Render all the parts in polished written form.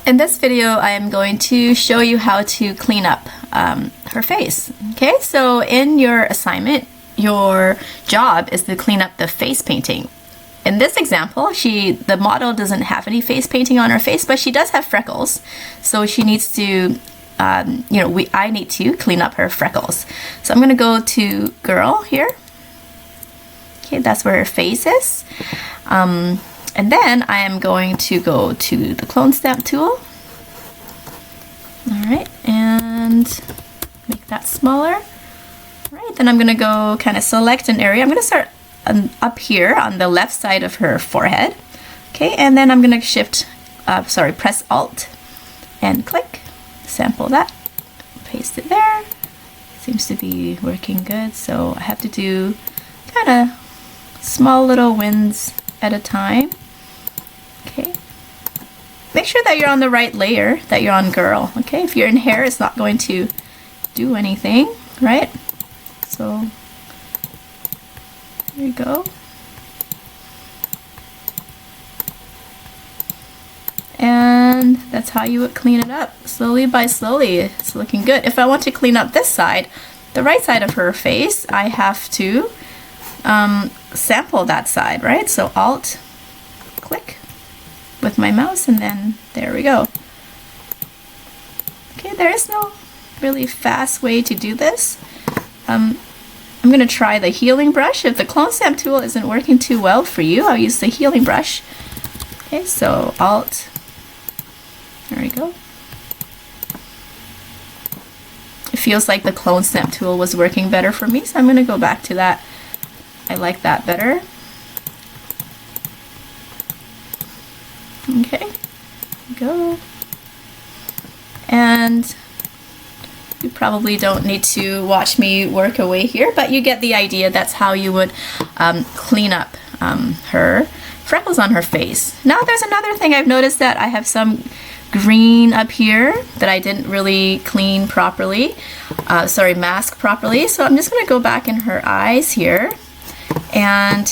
In this video, I am going to show you how to clean up her face. Okay, so in your assignment, your job is to clean up the face painting. In this example, the model doesn't have any face painting on her face, but she does have freckles. So she needs to, I need to clean up her freckles. So I'm gonna go to girl here. Okay, that's where her face is. And then I am going to go to the clone stamp tool. All right, and make that smaller. All right, then I'm gonna go kind of select an area. I'm gonna start up here on the left side of her forehead. Okay, and then I'm gonna press Alt and click, sample that, paste it there. Seems to be working good, so I have to do kind of small little wins at a time. Okay. Make sure that you're on the right layer, that you're on girl. Okay, if you're in hair, it's not going to do anything, right? So there you go. And that's how you would clean it up, slowly by slowly. It's looking good. If I want to clean up this side, the right side of her face, I have to sample that side, right? So Alt, click with my mouse, and then there we go. Okay, there is no really fast way to do this. I'm going to try the healing brush. If the clone stamp tool isn't working too well for you, I'll use the healing brush. Okay, so Alt, there we go. It feels like the clone stamp tool was working better for me, so I'm going to go back to that. I like that better. Okay, go. And you probably don't need to watch me work away here, but you get the idea. That's how you would clean up her freckles on her face. Now there's another thing I've noticed, that I have some green up here that I didn't really clean properly, mask properly. So I'm just gonna go back in her eyes here and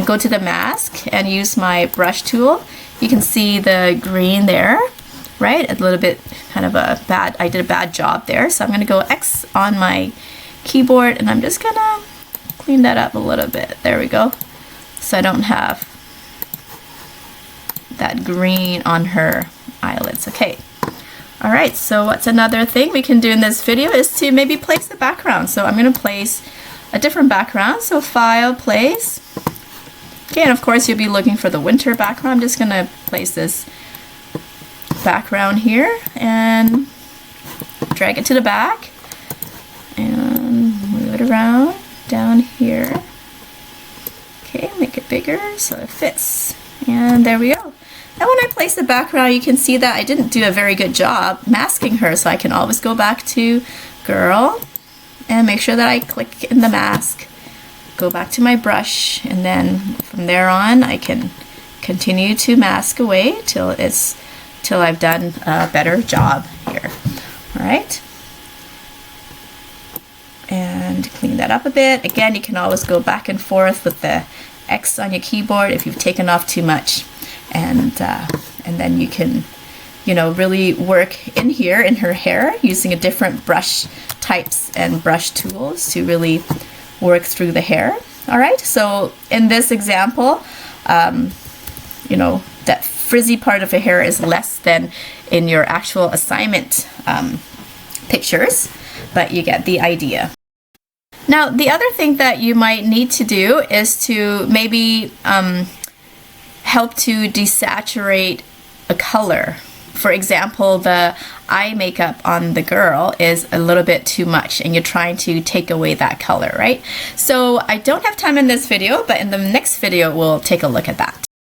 go to the mask and use my brush tool. You can see the green there, right? A little bit kind of I did a bad job there. So I'm gonna go X on my keyboard and I'm just gonna clean that up a little bit. There we go. So I don't have that green on her eyelids. Okay. All right, so what's another thing we can do in this video is to maybe place the background. So I'm gonna place a different background. So File, Place. Okay, and of course you'll be looking for the winter background. I'm just gonna place this background here and drag it to the back and move it around down here. Okay, make it bigger so it fits. And there we go. Now when I place the background, you can see that I didn't do a very good job masking her, so I can always go back to girl and make sure that I click in the mask, go back to my brush, and then from there on I can continue to mask away till I've done a better job here. All right, and clean that up a bit. Again, you can always go back and forth with the X on your keyboard if you've taken off too much, and then you can really work in here in her hair using a different brush types and brush tools to really work through the hair. All right, so in this example, that frizzy part of the hair is less than in your actual assignment pictures, but you get the idea. Now, the other thing that you might need to do is to maybe help to desaturate a color. For example, the eye makeup on the girl is a little bit too much and you're trying to take away that color, right? So I don't have time in this video, but in the next video, we'll take a look at that.